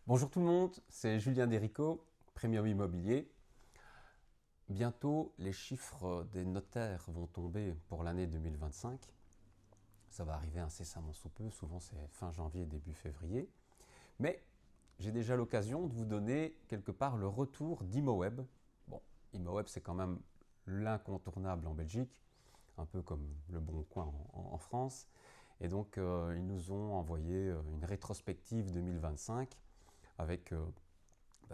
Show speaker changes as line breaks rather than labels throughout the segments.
Bonjour tout le monde, c'est Julien Derico, Premium Immobilier. Bientôt, les chiffres des notaires vont tomber pour l'année 2025. Ça va arriver incessamment sous peu, souvent c'est fin janvier, début février. Mais j'ai déjà l'occasion de vous donner quelque part le retour d'ImoWeb. Bon, ImoWeb c'est quand même l'incontournable en Belgique, un peu comme le Bon Coin en France. Et donc ils nous ont envoyé une rétrospective 2025 avec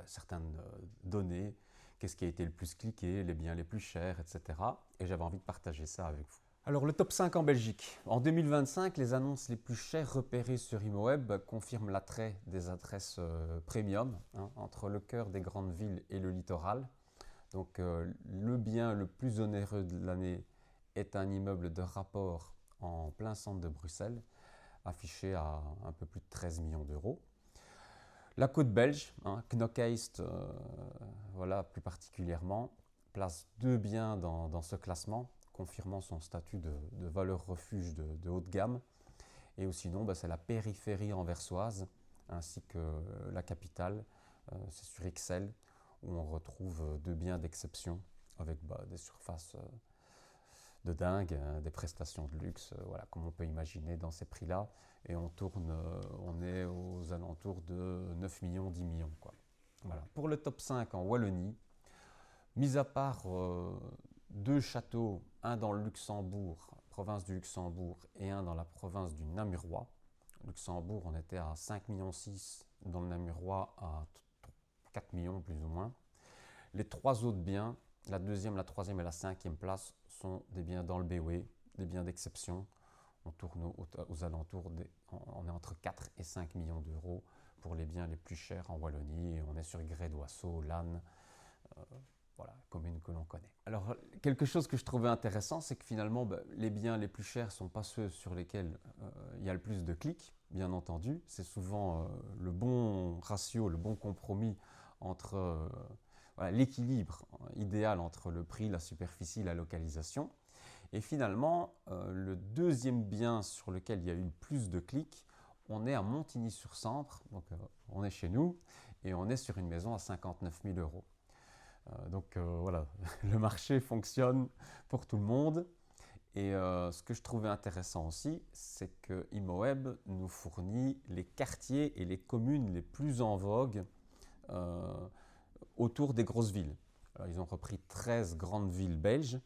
certaines données, qu'est-ce qui a été le plus cliqué, les biens les plus chers, etc. Et j'avais envie de partager ça avec vous. Alors le top 5 en Belgique. En 2025, les annonces les plus chères repérées sur ImoWeb confirment l'attrait des adresses premium entre le cœur des grandes villes et le littoral. Donc le bien le plus onéreux de l'année est un immeuble de rapport en plein centre de Bruxelles, affiché à un peu plus de 13 millions d'euros. La côte belge, Knokheist, voilà, plus particulièrement, place deux biens dans ce classement, confirmant son statut de valeur refuge de haut de gamme. Et ou sinon, c'est la périphérie anversoise, ainsi que la capitale, c'est sur Ixelles, où on retrouve deux biens d'exception, avec des surfaces de dingue, des prestations de luxe, voilà, comme on peut imaginer dans ces prix-là. Et on est aux alentours de 9 millions, 10 millions. Quoi. Voilà. Pour le top 5 en Wallonie, mis à part deux châteaux, un dans le Luxembourg, province du Luxembourg, et un dans la province du Namurois. Luxembourg, on était à 5,6 millions, dans le Namurois à 4 millions plus ou moins. Les trois autres biens, la deuxième, la troisième et la cinquième place, sont des biens dans le BOE, des biens d'exception. On tourne aux alentours, on est entre 4 et 5 millions d'euros pour les biens les plus chers en Wallonie. Et on est sur Grès-d'Oisseau, Lannes, voilà, commune que l'on connaît. Alors, quelque chose que je trouvais intéressant, c'est que finalement, les biens les plus chers ne sont pas ceux sur lesquels il y a le plus de clics, bien entendu. C'est souvent le bon ratio, le bon compromis entre voilà, l'équilibre idéal entre le prix, la superficie, la localisation. Et finalement, le deuxième bien sur lequel il y a eu le plus de clics, on est à Montigny-sur-Sambre, donc on est chez nous, et on est sur une maison à 59 000 euros. Donc voilà, le marché fonctionne pour tout le monde. Et ce que je trouvais intéressant aussi, c'est que ImoWeb nous fournit les quartiers et les communes les plus en vogue euh, autour des grosses villes. Alors, ils ont repris 13 grandes villes belges.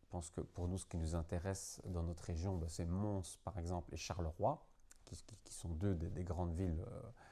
Je pense que pour nous, ce qui nous intéresse dans notre région, c'est Mons par exemple et Charleroi, qui sont deux des grandes villes